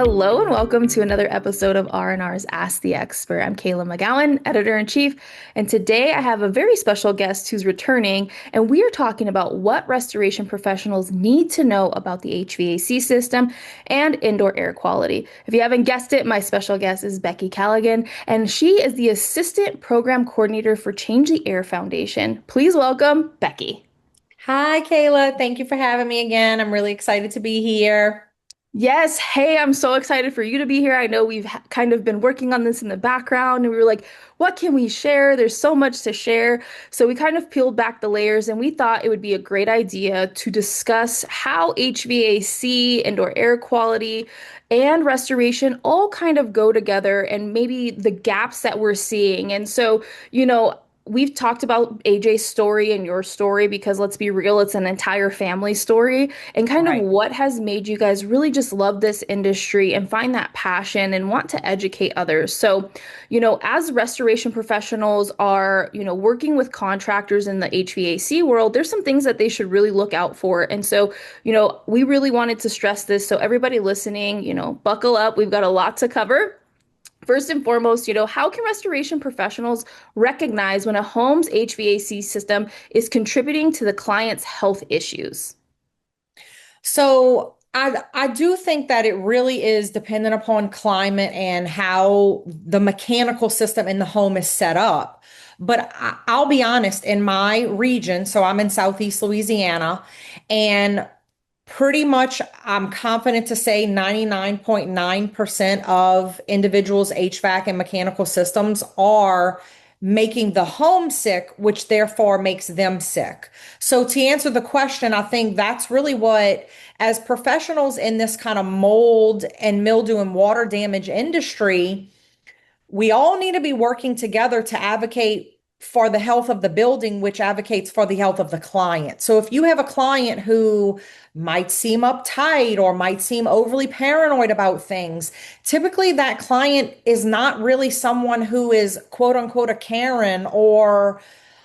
Hello and welcome to another episode of R&R's Ask the Expert. I'm Kayla McGowan, editor-in-chief, and today I have a very special guest who's returning, and we are talking about what restoration professionals need to know about the HVAC system and indoor air quality. If you haven't guessed it, my special guest is Becky Callegan, and she is the Assistant Program Coordinator for Change the Air Foundation. Please welcome Becky. Hi, Kayla. Thank you for having me again. I'm really excited to be here. Yes. Hey, I'm so excited for you to be here. I know we've kind of been working on this in the background and we were like, what can we share? There's so much to share. So we kind of peeled back the layers and we thought it would be a great idea to discuss how HVAC, indoor air quality, and restoration all kind of go together and maybe the gaps that we're seeing. And so, we've talked about AJ's story and your story because let's be real, it's an entire family story and kind of Right. what has made you guys really just love this industry and find that passion and want to educate others. So, as restoration professionals are, working with contractors in the HVAC world, there's some things that they should really look out for. And so, we really wanted to stress this. So everybody listening, buckle up. We've got a lot to cover. First and foremost, how can restoration professionals recognize when a home's HVAC system is contributing to the client's health issues? So I do think that it really is dependent upon climate and how the mechanical system in the home is set up. But I'll be honest, in my region, so I'm in Southeast Louisiana, and pretty much I'm confident to say 99.9% of individuals' HVAC and mechanical systems are making the home sick, which therefore makes them sick. So to answer the question, I think that's really what, as professionals in this kind of mold and mildew and water damage industry, we all need to be working together to advocate for the health of the building, which advocates for the health of the client. So if you have a client who might seem uptight or might seem overly paranoid about things, typically that client is not really someone who is quote unquote a Karen or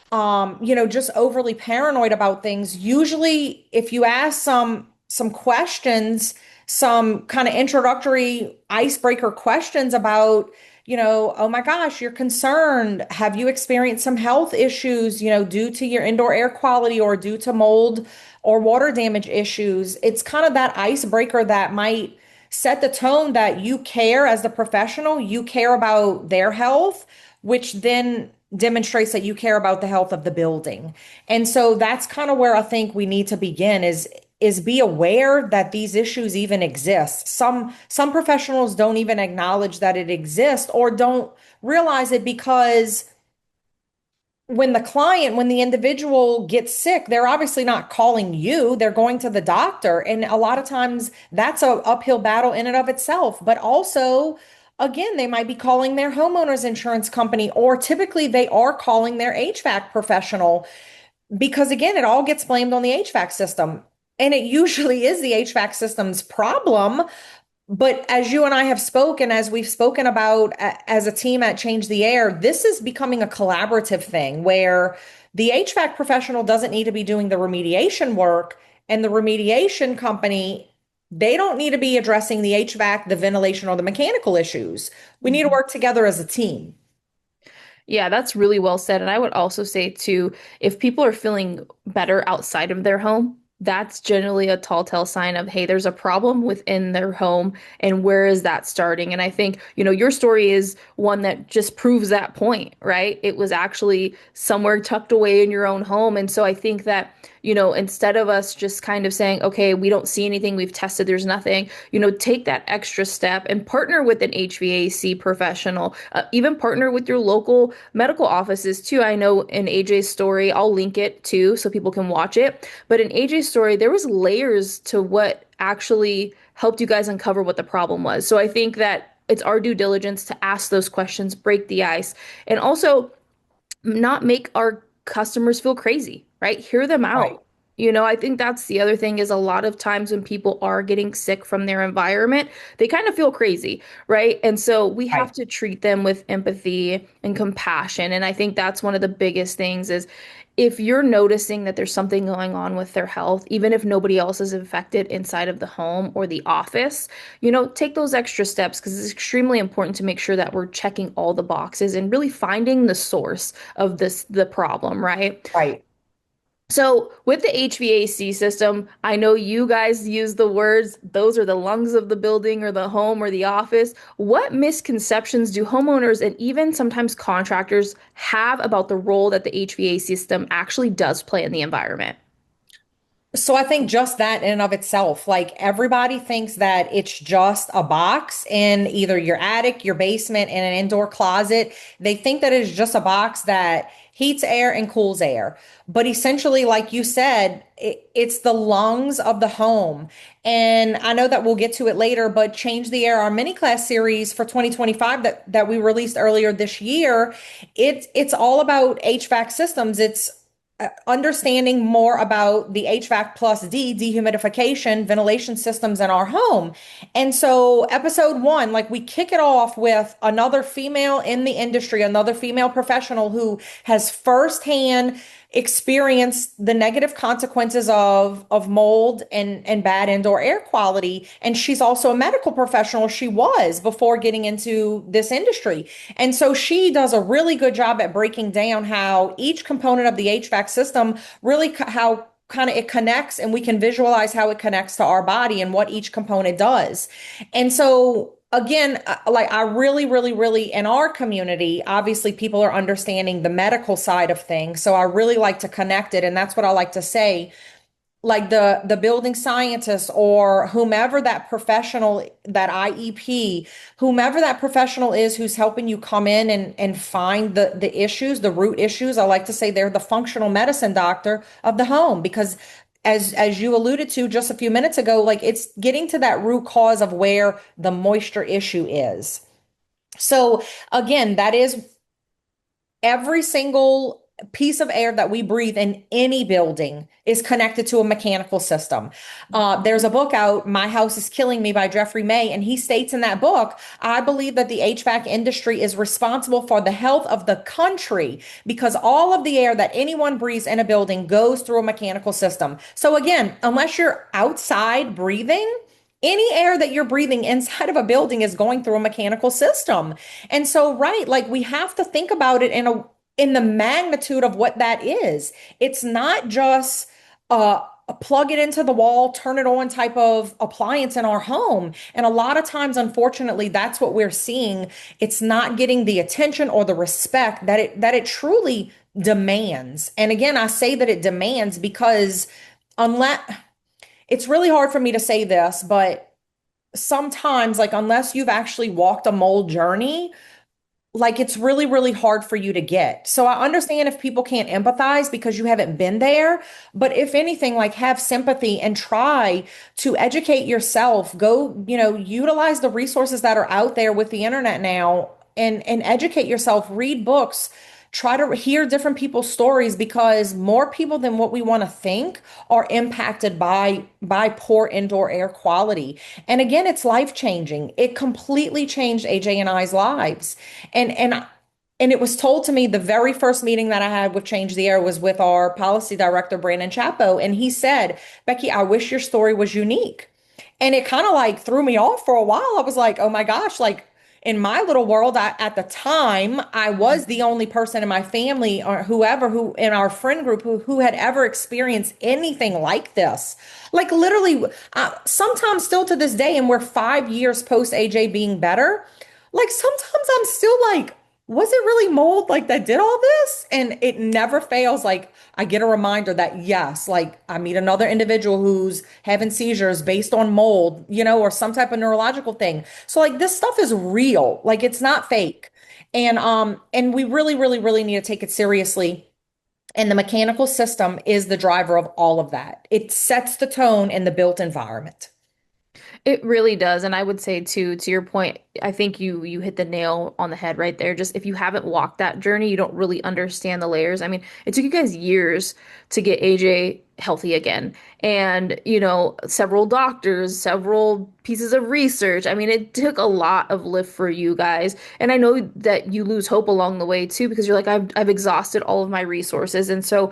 just overly paranoid about things. Usually, if you ask some questions, some kind of introductory icebreaker questions about, oh my gosh, you're concerned. Have you experienced some health issues, due to your indoor air quality or due to mold or water damage issues? It's kind of that icebreaker that might set the tone that you care as the professional, you care about their health, which then demonstrates that you care about the health of the building. And so that's kind of where I think we need to begin is be aware that these issues even exist. Some professionals don't even acknowledge that it exists or don't realize it because when the individual gets sick, they're obviously not calling you, they're going to the doctor. And a lot of times that's a uphill battle in and of itself. But also, again, they might be calling their homeowner's insurance company, or typically they are calling their HVAC professional because, again, it all gets blamed on the HVAC system. And it usually is the HVAC system's problem. But as you and I have spoken, as we've spoken about as a team at Change the Air, this is becoming a collaborative thing where the HVAC professional doesn't need to be doing the remediation work, and the remediation company, they don't need to be addressing the HVAC, the ventilation, or the mechanical issues. We need to work together as a team. Yeah, that's really well said. And I would also say too, if people are feeling better outside of their home, that's generally a tall tale sign of, hey, there's a problem within their home and where is that starting? And I think, your story is one that just proves that point, right? It was actually somewhere tucked away in your own home. And so I think that, instead of us just kind of saying, okay, we don't see anything, we've tested, there's nothing, take that extra step and partner with an HVAC professional, even partner with your local medical offices too. I know in AJ's story, I'll link it too so people can watch it. But in AJ's story, there was layers to what actually helped you guys uncover what the problem was. So I think that it's our due diligence to ask those questions, break the ice, and also not make our customers feel crazy, right? Hear them Right. out. I think that's the other thing is a lot of times when people are getting sick from their environment, they kind of feel crazy, right? And so we have Right. to treat them with empathy and compassion. And I think that's one of the biggest things is if you're noticing that there's something going on with their health, even if nobody else is infected inside of the home or the office, take those extra steps because it's extremely important to make sure that we're checking all the boxes and really finding the source of the problem, right? Right. So, with the HVAC system, I know you guys use the words, those are the lungs of the building or the home or the office. What misconceptions do homeowners and even sometimes contractors have about the role that the HVAC system actually does play in the environment? So I think just that in and of itself, like everybody thinks that it's just a box in either your attic, your basement, and an indoor closet. They think that it's just a box that heats air and cools air. But essentially, like you said, it's the lungs of the home. And I know that we'll get to it later, but Change the Air, our mini class series for 2025 that we released earlier this year, it's all about HVAC systems. It's understanding more about the HVAC plus dehumidification ventilation systems in our home. And so, episode one, like we kick it off with another female in the industry, another female professional who has firsthand experienced the negative consequences of mold and bad indoor air quality. And she's also a medical professional. She was before getting into this industry. And so she does a really good job at breaking down how each component of the HVAC system really how kind of it connects, and we can visualize how it connects to our body and what each component does. And so again, like I really, really, really in our community, obviously people are understanding the medical side of things. So I really like to connect it. And that's what I like to say, like the building scientist or whomever that professional, that IEP, whomever that professional is who's helping you come in and find the issues, the root issues. I like to say they're the functional medicine doctor of the home, because as you alluded to just a few minutes ago, like it's getting to that root cause of where the moisture issue is. So again, that is every single piece of air that we breathe in any building is connected to a mechanical system. There's a book out, My House is Killing Me by Jeffrey May, and he states in that book, I believe that the HVAC industry is responsible for the health of the country because all of the air that anyone breathes in a building goes through a mechanical system. So again, unless you're outside breathing, any air that you're breathing inside of a building is going through a mechanical system. And so, right, like we have to think about it in the magnitude of what that is. It's not just a plug it into the wall, turn it on type of appliance in our home. And a lot of times, unfortunately, that's what we're seeing. It's not getting the attention or the respect that it truly demands. And again, I say that it demands because unless it's really hard for me to say this, but sometimes, like, unless you've actually walked a mold journey, like, it's really, really hard for you to get. So I understand if people can't empathize because you haven't been there, but if anything, like, have sympathy and try to educate yourself. Go, utilize the resources that are out there with the internet now and educate yourself, read books. Try to hear different people's stories because more people than what we want to think are impacted by poor indoor air quality. And again, it's life changing. It completely changed AJ and I's lives. And it was told to me the very first meeting that I had with Change the Air was with our policy director, Brandon Chapo. And he said, Becky, I wish your story was unique. And it kind of like threw me off for a while. I was like, oh my gosh, like in my little world, at the time, I was the only person in my family or whoever who in our friend group who had ever experienced anything like this. Like literally, sometimes still to this day, and we're 5 years post AJ being better. Like sometimes I'm still like, was it really mold like that did all this? And it never fails. Like I get a reminder that yes, like I meet another individual who's having seizures based on mold, or some type of neurological thing. So like this stuff is real. Like it's not fake. And we really, really, really need to take it seriously. And the mechanical system is the driver of all of that. It sets the tone in the built environment. It really does. And I would say too, to your point, I think you hit the nail on the head right there. Just if you haven't walked that journey, you don't really understand the layers. I mean, it took you guys years to get AJ healthy again. And, several doctors, several pieces of research. I mean, it took a lot of lift for you guys. And I know that you lose hope along the way too, because you're like, I've exhausted all of my resources. And so,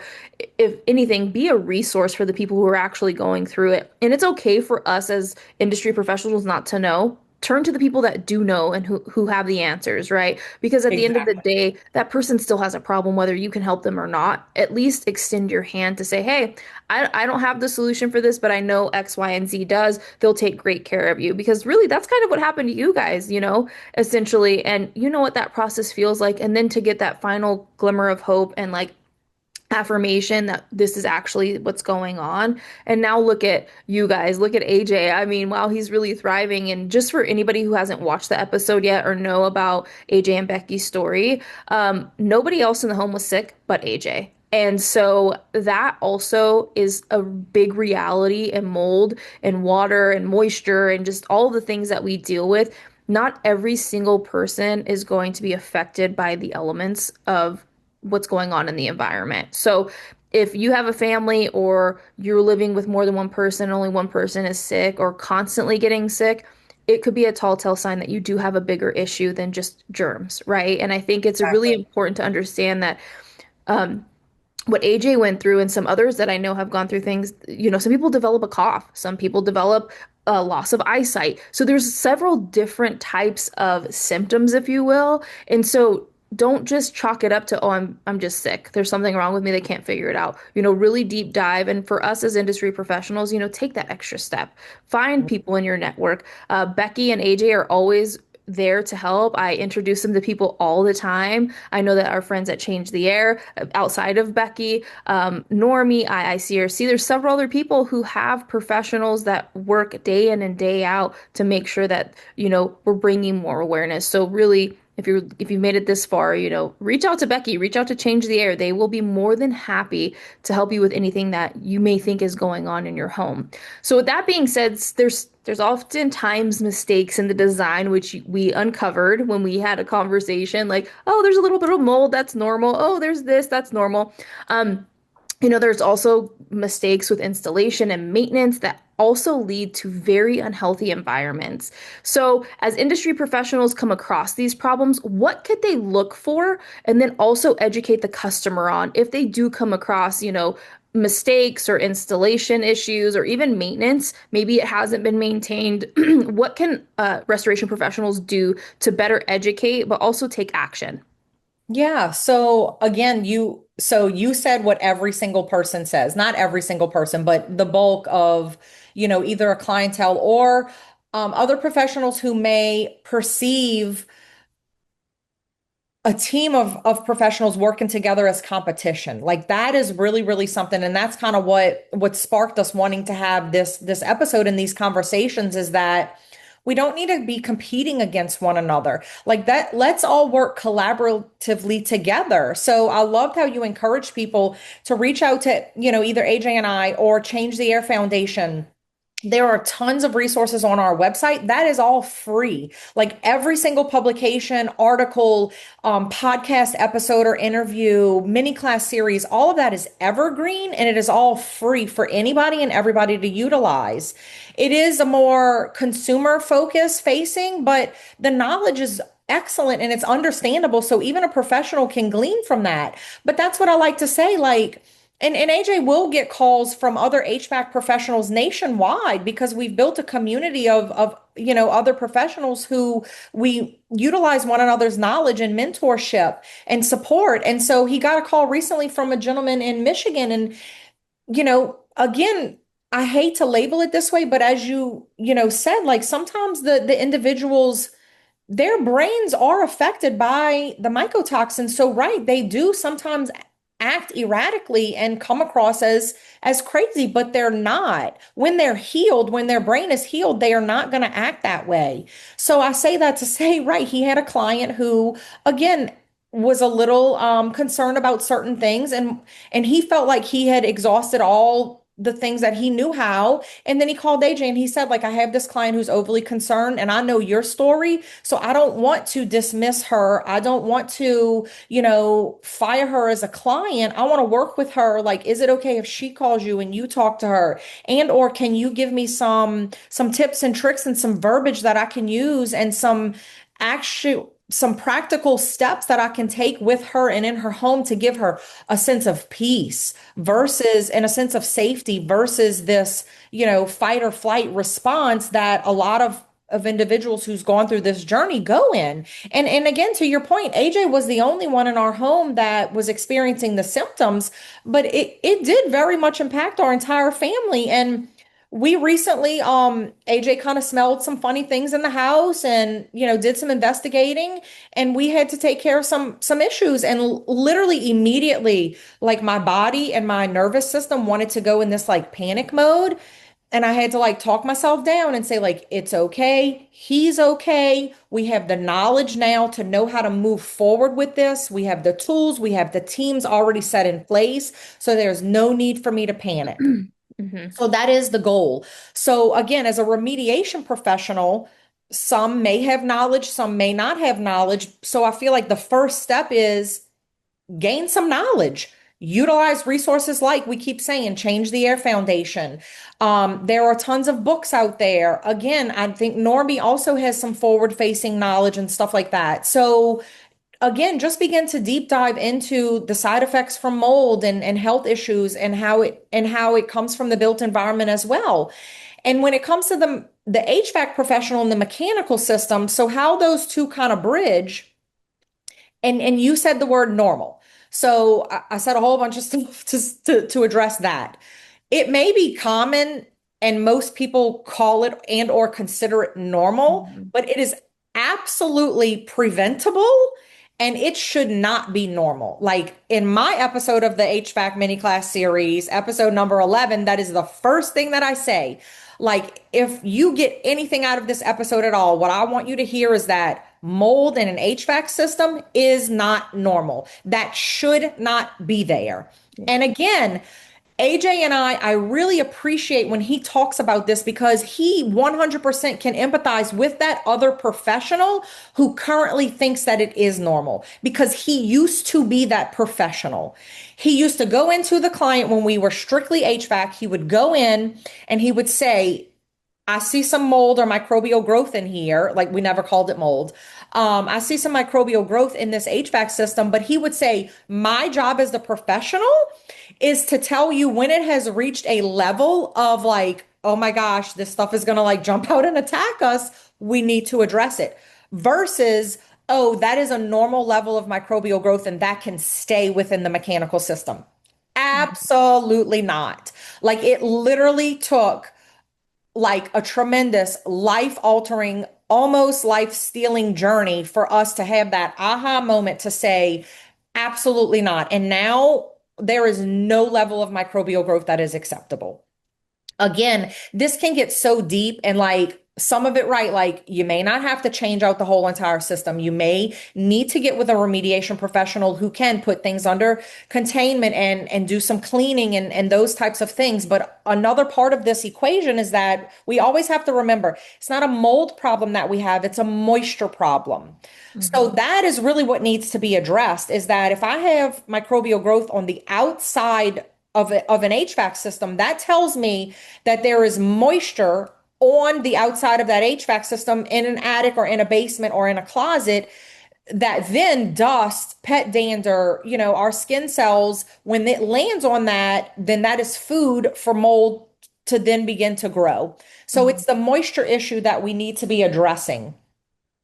if anything, be a resource for the people who are actually going through it. And it's okay for us as industry professionals not to know. Turn to the people that do know and who have the answers, right? Because at the end of the Exactly. day, that person still has a problem, whether you can help them or not. At least extend your hand to say, hey, I don't have the solution for this, but I know X, Y, and Z does. They'll take great care of you. Because really, that's kind of what happened to you guys, essentially. And you know what that process feels like. And then to get that final glimmer of hope and like affirmation that this is actually what's going on. And now look at you guys, look at AJ. I mean, wow, he's really thriving. And just for anybody who hasn't watched the episode yet or know about AJ and Becky's story, nobody else in the home was sick but AJ. And so that also is a big reality in mold and water and moisture and just all the things that we deal with. Not every single person is going to be affected by the elements of what's going on in the environment. So if you have a family or you're living with more than one person, only one person is sick or constantly getting sick, it could be a tall tale sign that you do have a bigger issue than just germs, right? And I think it's really Exactly. important to understand that um, what AJ went through and some others that I know have gone through things, some people develop a cough, some people develop a loss of eyesight. So there's several different types of symptoms, if you will. And so don't just chalk it up to, oh, I'm just sick. There's something wrong with me. They can't figure it out. Really deep dive. And for us as industry professionals, take that extra step. Find people in your network. Becky and AJ are always there to help. I introduce them to people all the time. I know that our friends at Change the Air, outside of Becky, Normie, IICRC, there's several other people who have professionals that work day in and day out to make sure that, we're bringing more awareness. So really, if you've made it this far, reach out to Becky, reach out to Change the Air. They will be more than happy to help you with anything that you may think is going on in your home. So with that being said, there's oftentimes mistakes in the design, which we uncovered when we had a conversation, like, oh, there's a little bit of mold, that's normal. Oh, there's this, that's normal. Um, there's also mistakes with installation and maintenance that also lead to very unhealthy environments. So, as industry professionals come across these problems, what could they look for? And then also educate the customer on if they do come across, mistakes or installation issues or even maintenance, maybe it hasn't been maintained. What can restoration professionals do to better educate, but also take action? Yeah. So again, you said what every single person says, not every single person, but the bulk of, either a clientele or other professionals who may perceive a team of professionals working together as competition. Like that is really, really something. And that's kind of what sparked us wanting to have this episode and these conversations is that we don't need to be competing against one another. Like that, let's all work collaboratively together. So I loved how you encourage people to reach out to, either AJ and I or Change the Air Foundation. There are tons of resources on our website. That is all free. Like every single publication, article, podcast episode or interview, mini class series, all of that is evergreen and it is all free for anybody and everybody to utilize. It is a more consumer focus facing, but the knowledge is excellent and it's understandable. So even a professional can glean from that. But that's what I like to say. Like, and AJ will get calls from other HVAC professionals nationwide because we've built a community of other professionals who we utilize one another's knowledge and mentorship and support. And so he got a call recently from a gentleman in Michigan. And, again, I hate to label it this way, but as said, like sometimes the individuals their brains are affected by the mycotoxins. So, right, they do sometimes act erratically and come across as crazy, but they're not. When they're healed, when their brain is healed, they are not going to act that way. So I say that to say, right, he had a client who, again, was a little concerned about certain things and he felt like he had exhausted all the things that he knew how. And then he called AJ and he said, like, I have this client who's overly concerned and I know your story. So I don't want to dismiss her. I don't want to, fire her as a client. I want to work with her. Like, is it okay if she calls you and you talk to her? And or can you give me some tips and tricks and some verbiage that I can use and some practical steps that I can take with her and in her home to give her a sense of peace versus and a sense of safety versus this, fight or flight response that a lot of individuals who's gone through this journey go in. And again, to your point, AJ was the only one in our home that was experiencing the symptoms, but it did very much impact our entire family. And we recently, AJ kind of smelled some funny things in the house and, did some investigating and we had to take care of some issues. And literally immediately, like my body and my nervous system wanted to go in this like panic mode. And I had to like talk myself down and say, like, it's okay. He's okay. We have the knowledge now to know how to move forward with this. We have the tools, we have the teams already set in place. So there's no need for me to panic. Hmm. So that is the goal. So again, as a remediation professional, some may have knowledge, some may not have knowledge. So I feel like the first step is gain some knowledge. Utilize resources like we keep saying, Change the Air Foundation. There are tons of books out there. Again, I think Normie also has some forward-facing knowledge and stuff like that. So again, just begin to deep dive into the side effects from mold and health issues and how it comes from the built environment as well. And when it comes to the HVAC professional and the mechanical system, so how those two kind of bridge, and you said the word normal. So I said a whole bunch of stuff to address that. It may be common and most people call it and or consider it normal, Hmm. but it is absolutely preventable and it should not be normal. Like in my episode of the HVAC mini class series, episode number 11, that is the first thing that I say. Like if you get anything out of this episode at all, what I want you to hear is that mold in an HVAC system is not normal. That should not be there. Yeah. And again, AJ and I really appreciate when he talks about this because he 100% can empathize with that other professional who currently thinks that it is normal because he used to be that professional. He used to go into the client when we were strictly HVAC. He would go in and he would say, I see some mold or microbial growth in here. Like we never called it mold. I see some microbial growth in this HVAC system, but he would say, my job as the professional is to tell you when it has reached a level of like, oh my gosh, this stuff is going to like jump out and attack us. We need to address it versus, oh, that is a normal level of microbial growth and that can stay within the mechanical system. Absolutely not. Like it literally took like a tremendous life altering, almost life stealing journey for us to have that aha moment to say, absolutely not. And now there is no level of microbial growth that is acceptable. Again, this can get so deep and like some of it right. Like you may not have to change out the whole entire system. You may need to get with a remediation professional who can put things under containment and do some cleaning and those types of things. But another part of this equation is that we always have to remember it's not a mold problem that we have, it's a moisture problem. So Hmm. that is really what needs to be addressed is that if I have microbial growth on the outside of an HVAC system, that tells me that there is moisture on the outside of that HVAC system in an attic or in a basement or in a closet that then dust, pet dander, our skin cells, when it lands on that, then that is food for mold to then begin to grow. So Hmm. it's the moisture issue that we need to be addressing.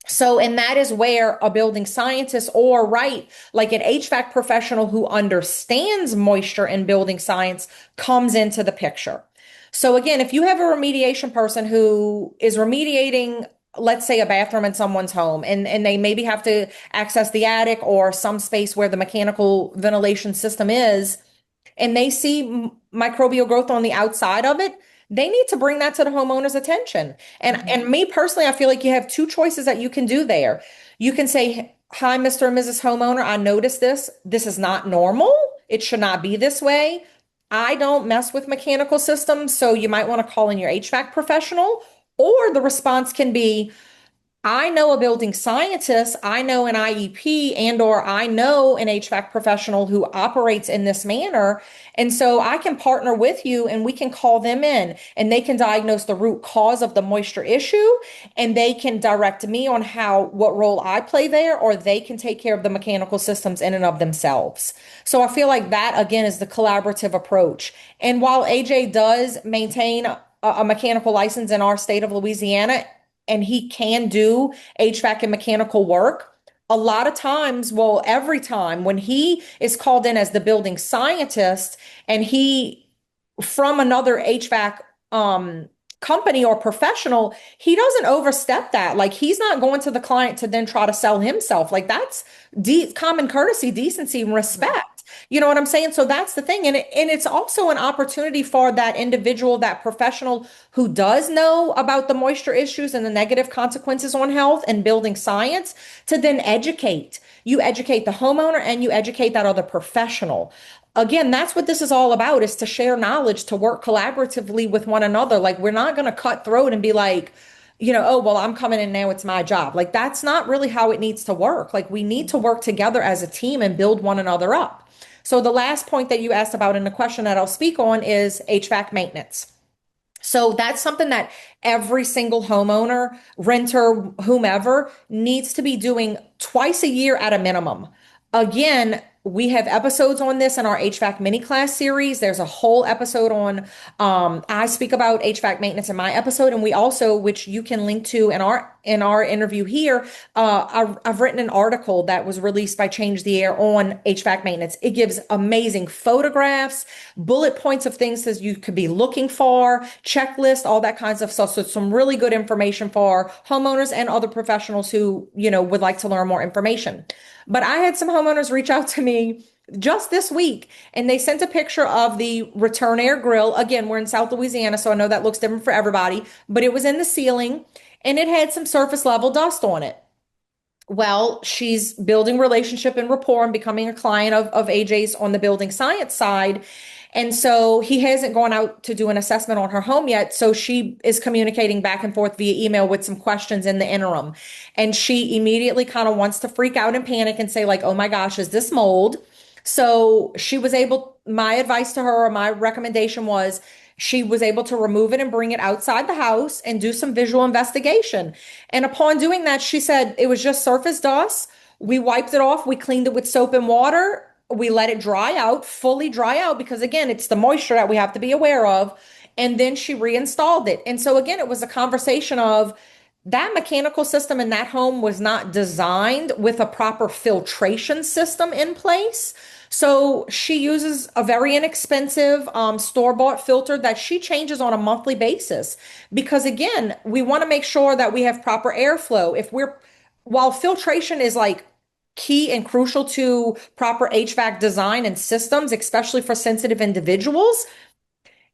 So, and that is where a building scientist or right, like an HVAC professional who understands moisture and building science comes into the picture. So again, if you have a remediation person who is remediating, let's say a bathroom in someone's home and they maybe have to access the attic or some space where the mechanical ventilation system is, and they see microbial growth on the outside of it, they need to bring that to the homeowner's attention. And me personally, I feel like you have two choices that you can do there. You can say, "Hi, Mr. and Mrs. Homeowner, I noticed this. This is not normal. It should not be this way. I don't mess with mechanical systems, so you might want to call in your HVAC professional, or the response can be, I know a building scientist, I know an IEP, and or I know an HVAC professional who operates in this manner. And so I can partner with you and we can call them in and they can diagnose the root cause of the moisture issue and they can direct me on what role I play there, or they can take care of the mechanical systems in and of themselves. So I feel like that again is the collaborative approach. And while AJ does maintain a mechanical license in our state of Louisiana, and he can do HVAC and mechanical work. A lot of times, well, every time when he is called in as the building scientist and he from another HVAC company or professional, he doesn't overstep that. Like he's not going to the client to then try to sell himself. Like that's common courtesy, decency, and respect. You know what I'm saying? So that's the thing. And it's also an opportunity for that individual, that professional who does know about the moisture issues and the negative consequences on health and building science to then educate. You educate the homeowner and you educate that other professional. Again, that's what this is all about, is to share knowledge, to work collaboratively with one another. Like we're not going to cut throat and be like, oh, well, I'm coming in now, it's my job. Like that's not really how it needs to work. Like we need to work together as a team and build one another up. So the last point that you asked about in the question that I'll speak on is HVAC maintenance. So that's something that every single homeowner, renter, whomever needs to be doing twice a year at a minimum. Again, we have episodes on this in our HVAC mini class series. There's a whole episode on, I speak about HVAC maintenance in my episode, and we also, which you can link to in our interview here, I've written an article that was released by Change the Air on HVAC maintenance. It gives amazing photographs, bullet points of things that you could be looking for, checklist, all that kinds of stuff. So it's some really good information for homeowners and other professionals who, would like to learn more information. But I had some homeowners reach out to me just this week and they sent a picture of the return air grill. Again, we're in South Louisiana, so I know that looks different for everybody, but it was in the ceiling and it had some surface level dust on it. Well, she's building relationship and rapport and becoming a client of AJ's on the building science side. And so he hasn't gone out to do an assessment on her home yet. So she is communicating back and forth via email with some questions in the interim. And she immediately kind of wants to freak out and panic and say, like, oh my gosh, is this mold? So my advice to her, or my recommendation was, she was able to remove it and bring it outside the house and do some visual investigation. And upon doing that, she said it was just surface dust. We wiped it off. We cleaned it with soap and water. We let it dry out, fully dry out, because again, it's the moisture that we have to be aware of. And then she reinstalled it. And so again, it was a conversation of that mechanical system in that home was not designed with a proper filtration system in place. So she uses a very inexpensive store-bought filter that she changes on a monthly basis. Because again, we want to make sure that we have proper airflow. While filtration is like key and crucial to proper HVAC design and systems, especially for sensitive individuals,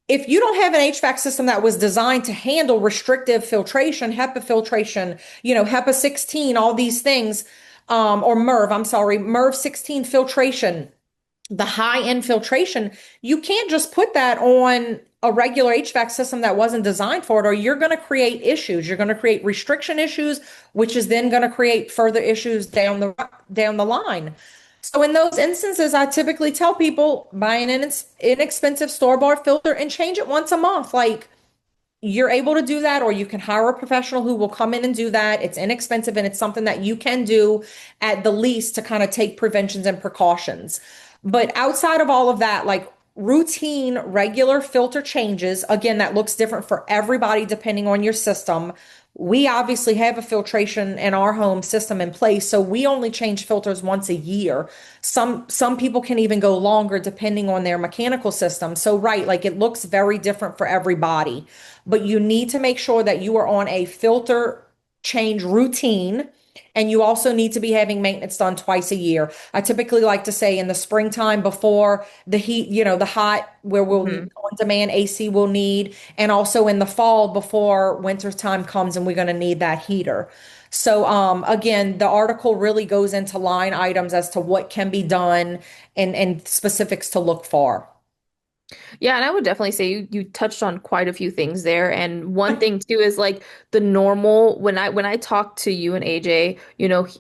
if you don't have an HVAC system that was designed to handle restrictive filtration, HEPA filtration, HEPA 16, all these things, or MERV, I'm sorry, MERV 16 filtration, the high end filtration, you can't just put that on a regular HVAC system that wasn't designed for it, or you're going to create issues. You're going to create restriction issues, which is then going to create further issues down the line. So in those instances, I typically tell people buy an inexpensive store-bought filter and change it once a month. Like you're able to do that, or you can hire a professional who will come in and do that. It's inexpensive and it's something that you can do at the least to kind of take preventions and precautions. But outside of all of that, like routine, regular filter changes, again, that looks different for everybody depending on your system. We obviously have a filtration in our home system in place, so we only change filters once a year. Some people can even go longer depending on their mechanical system. So right, like it looks very different for everybody, but you need to make sure that you are on a filter change routine. And you also need to be having maintenance done twice a year. I typically like to say in the springtime before the heat, the hot where we'll Mhm. on demand AC will need, and also in the fall before winter time comes and we're going to need that heater. So again, the article really goes into line items as to what can be done and specifics to look for. Yeah, and I would definitely say you touched on quite a few things there. And one thing too is like the normal when I talked to you and AJ,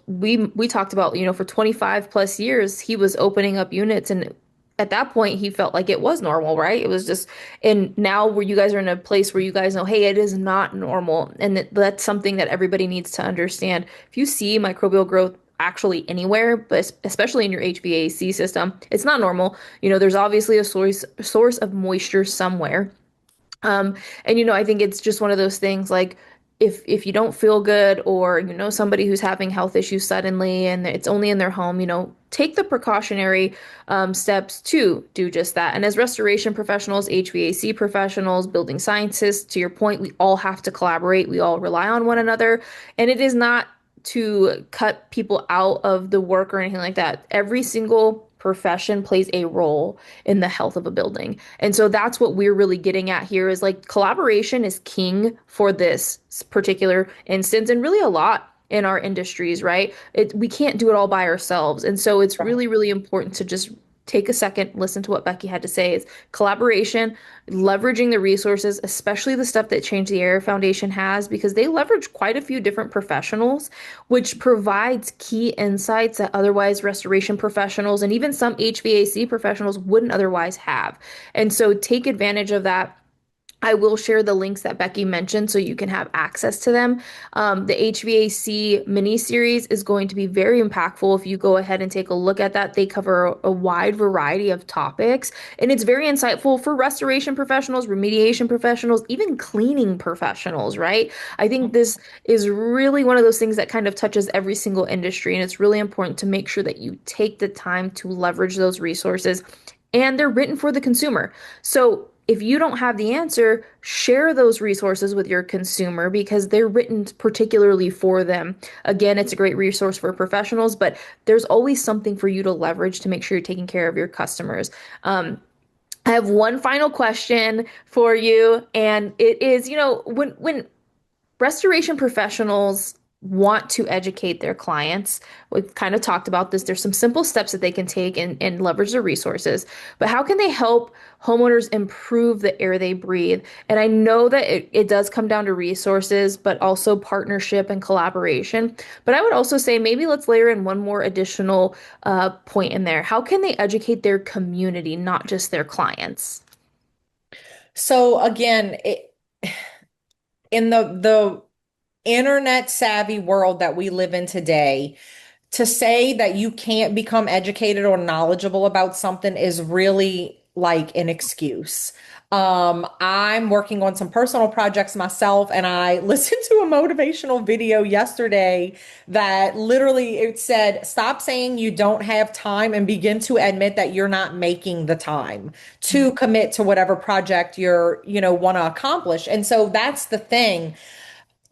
we talked about, for 25 plus years he was opening up units, and at that point he felt like it was normal, right? It was just, and now where you guys are in a place where you guys know, hey, it is not normal. And that's something that everybody needs to understand. If you see microbial growth actually anywhere, but especially in your HVAC system, it's not normal. There's obviously a source of moisture somewhere. Um, and I think it's just one of those things like if you don't feel good, or somebody who's having health issues suddenly and it's only in their home, take the precautionary steps to do just that. And as restoration professionals, HVAC professionals, building scientists, to your point, we all have to collaborate. We all rely on one another, and it is not to cut people out of the work or anything like that. Every single profession plays a role in the health of a building. And so that's what we're really getting at here is like collaboration is king for this particular instance, and really a lot in our industries, right? We can't do it all by ourselves. And so it's really, really important to just take a second, listen to what Becky had to say. Is collaboration, leveraging the resources, especially the stuff that Change the Air Foundation has, because they leverage quite a few different professionals, which provides key insights that otherwise restoration professionals and even some HVAC professionals wouldn't otherwise have. And so take advantage of that. I will share the links that Becky mentioned so you can have access to them. The HVAC mini series is going to be very impactful if you go ahead and take a look at that. They cover a wide variety of topics, and it's very insightful for restoration professionals, remediation professionals, even cleaning professionals, right? I think this is really one of those things that kind of touches every single industry, and it's really important to make sure that you take the time to leverage those resources, and they're written for the consumer. So if you don't have the answer, share those resources with your consumer because they're written particularly for them. Again, it's a great resource for professionals, but there's always something for you to leverage to make sure you're taking care of your customers. I have one final question for you, and it is, when restoration professionals want to educate their clients. We've kind of talked about this. There's some simple steps that they can take and leverage the resources, but how can they help homeowners improve the air they breathe? And I know that it does come down to resources, but also partnership and collaboration. But I would also say maybe let's layer in one more additional point in there. How can they educate their community, not just their clients? So again, in the internet savvy world that we live in today, to say that you can't become educated or knowledgeable about something is really like an excuse. I'm working on some personal projects myself, and I listened to a motivational video yesterday that literally it said, stop saying you don't have time and begin to admit that you're not making the time to commit to whatever project want to accomplish. And so that's the thing.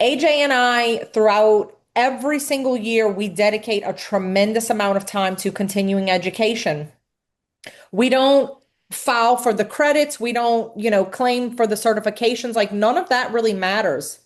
AJ and I, throughout every single year, we dedicate a tremendous amount of time to continuing education. We don't file for the credits. We don't, claim for the certifications. Like none of that really matters.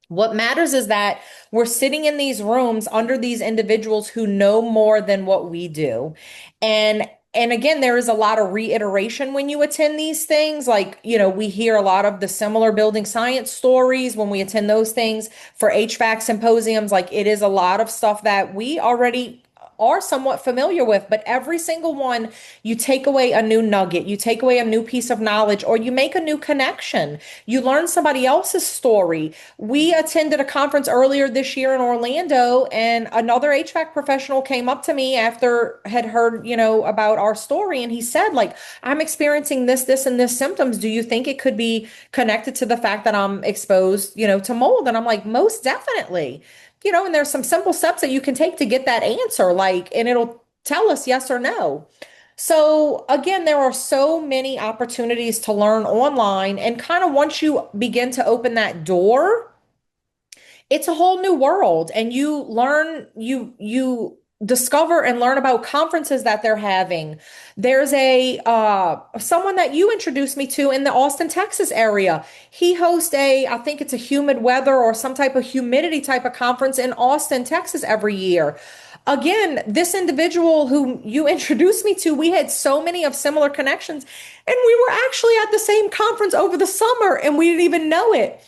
What matters is that we're sitting in these rooms under these individuals who know more than what we do. And again, there is a lot of reiteration when you attend these things. Like, we hear a lot of the similar building science stories when we attend those things for HVAC symposiums. Like it is a lot of stuff that we already are somewhat familiar with, but every single one, you take away a new nugget, you take away a new piece of knowledge, or you make a new connection. You learn somebody else's story. We attended a conference earlier this year in Orlando, and another HVAC professional came up to me after had heard, about our story, and he said, like, I'm experiencing this, and this symptoms. Do you think it could be connected to the fact that I'm exposed, to mold? And I'm like, most definitely. And there's some simple steps that you can take to get that answer, like, and it'll tell us yes or no. So again, there are so many opportunities to learn online, and kind of once you begin to open that door, it's a whole new world, and you learn, you discover and learn about conferences that they're having. There's a someone that you introduced me to in the Austin, Texas area. He hosts I think it's a humid weather or some type of humidity type of conference in Austin, Texas every year. again, this individual who you introduced me to, we had so many of similar connections, and we were actually at the same conference over the summer and we didn't even know it.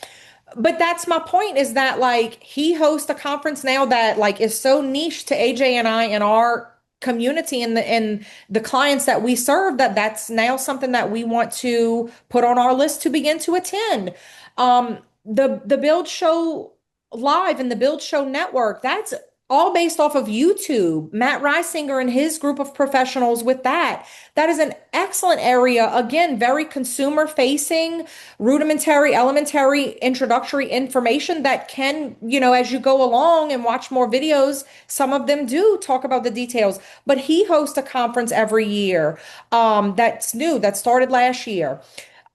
But that's my point, is that like he hosts a conference now that like is so niche to AJ and I and our community and the clients that we serve, that that's now something that we want to put on our list to begin to attend. The Build Show Live and the Build Show Network, that's all based off of YouTube. Matt Reisinger and his group of professionals with that. That is an excellent area. Again, very consumer facing, rudimentary, elementary, introductory information that can, as you go along and watch more videos, some of them do talk about the details. But he hosts a conference every year, that's new, that started last year.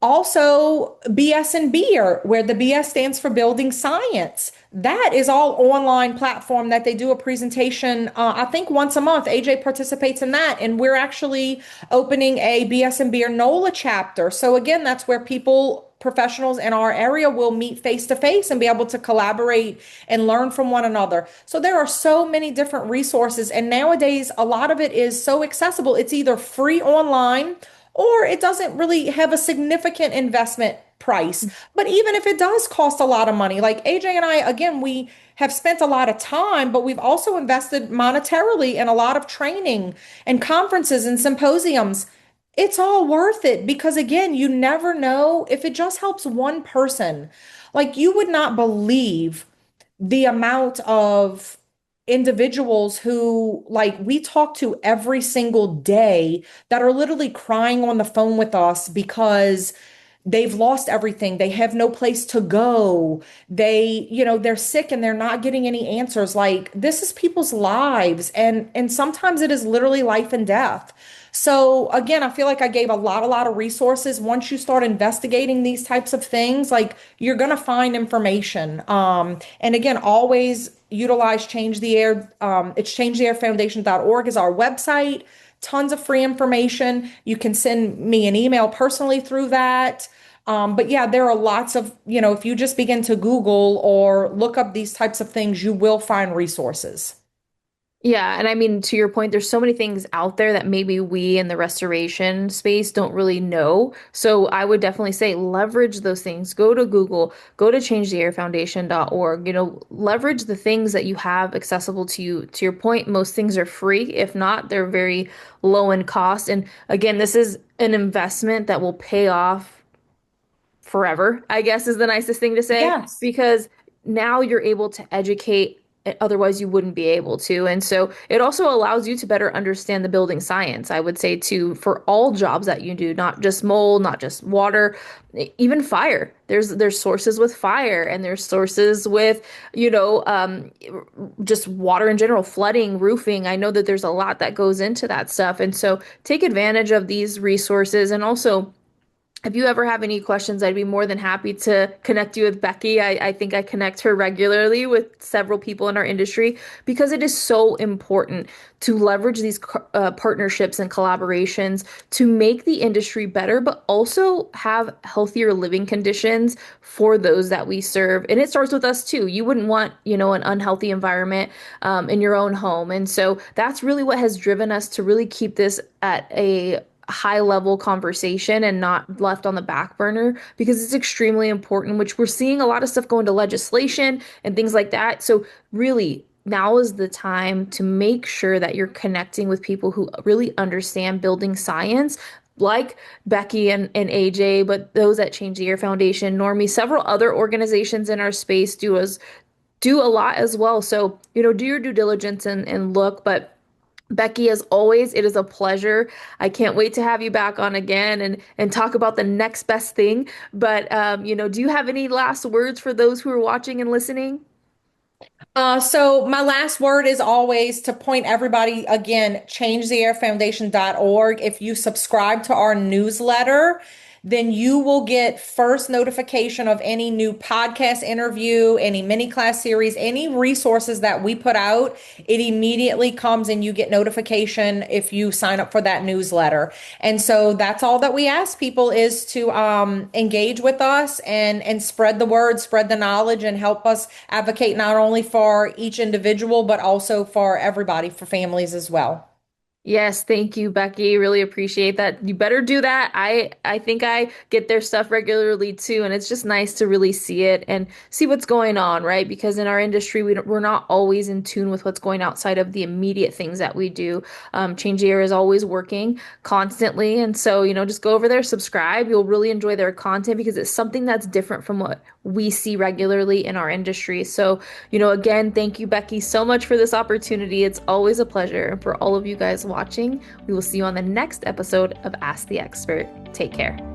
Also, BS and Beer, where the BS stands for Building Science. That is all online platform that they do a presentation, I think once a month. AJ participates in that, and we're actually opening a BS and Beer NOLA chapter. So again, that's where professionals in our area will meet face to face and be able to collaborate and learn from one another. So there are so many different resources, and nowadays a lot of it is so accessible. It's either free online or it doesn't really have a significant investment price. But even if it does cost a lot of money, like AJ and I, again, we have spent a lot of time, but we've also invested monetarily in a lot of training and conferences and symposiums. It's all worth it because, again, you never know if it just helps one person. Like, you would not believe the amount of individuals who like we talk to every single day that are literally crying on the phone with us because they've lost everything. They have no place to go. They're sick and they're not getting any answers. Like, this is people's lives, and sometimes it is literally life and death. So again, I feel like I gave a lot of resources. Once you start investigating these types of things, like, you're gonna find information. And again, always utilize Change the Air. It's changetheairfoundation.org is our website. Tons of free information. You can send me an email personally through that. But yeah, there are lots of, if you just begin to Google or look up these types of things, you will find resources. Yeah, and I mean, to your point, there's so many things out there that maybe we in the restoration space don't really know. So I would definitely say leverage those things. Go to Google, go to changetheairfoundation.org, leverage the things that you have accessible to you. To your point, most things are free. If not, they're very low in cost. And again, this is an investment that will pay off forever, I guess is the nicest thing to say, Yes. because now you're able to educate, otherwise you wouldn't be able to. And so it also allows you to better understand the building science, I would say, too, for all jobs that you do, not just mold, not just water, even fire. There's sources with fire, and there's sources with, just water in general, flooding, roofing. I know that there's a lot that goes into that stuff. And so take advantage of these resources. And also, if you ever have any questions, I'd be more than happy to connect you with Becky. I think I connect her regularly with several people in our industry because it is so important to leverage these partnerships and collaborations to make the industry better, but also have healthier living conditions for those that we serve. And it starts with us too. You wouldn't want, an unhealthy environment in your own home. And so that's really what has driven us to really keep this at a high level conversation and not left on the back burner because it's extremely important, which we're seeing a lot of stuff go into legislation and things like that. So really, now is the time to make sure that you're connecting with people who really understand building science, like Becky and AJ, but those at Change the Air Foundation, Normie, several other organizations in our space do a lot as well. So, do your due diligence and look, but Becky, as always, it is a pleasure. I can't wait to have you back on again and talk about the next best thing. But do you have any last words for those who are watching and listening? So my last word is always to point everybody again, changetheairfoundation.org. If you subscribe to our newsletter, then you will get first notification of any new podcast interview, any mini class series, any resources that we put out. It immediately comes and you get notification if you sign up for that newsletter. And so that's all that we ask people is to engage with us and spread the word, spread the knowledge, and help us advocate not only for each individual, but also for everybody, for families as well. Yes, thank you, Becky. Really appreciate that. You better do that. I think I get their stuff regularly too, and it's just nice to really see it and see what's going on, right? Because in our industry, we're not always in tune with what's going outside of the immediate things that we do. Change the Air is always working constantly, and so just go over there, subscribe. You'll really enjoy their content because it's something that's different from what we see regularly in our industry. So again, thank you, Becky, so much for this opportunity. It's always a pleasure. And for all of you guys watching, we will see you on the next episode of Ask the Expert. Take care.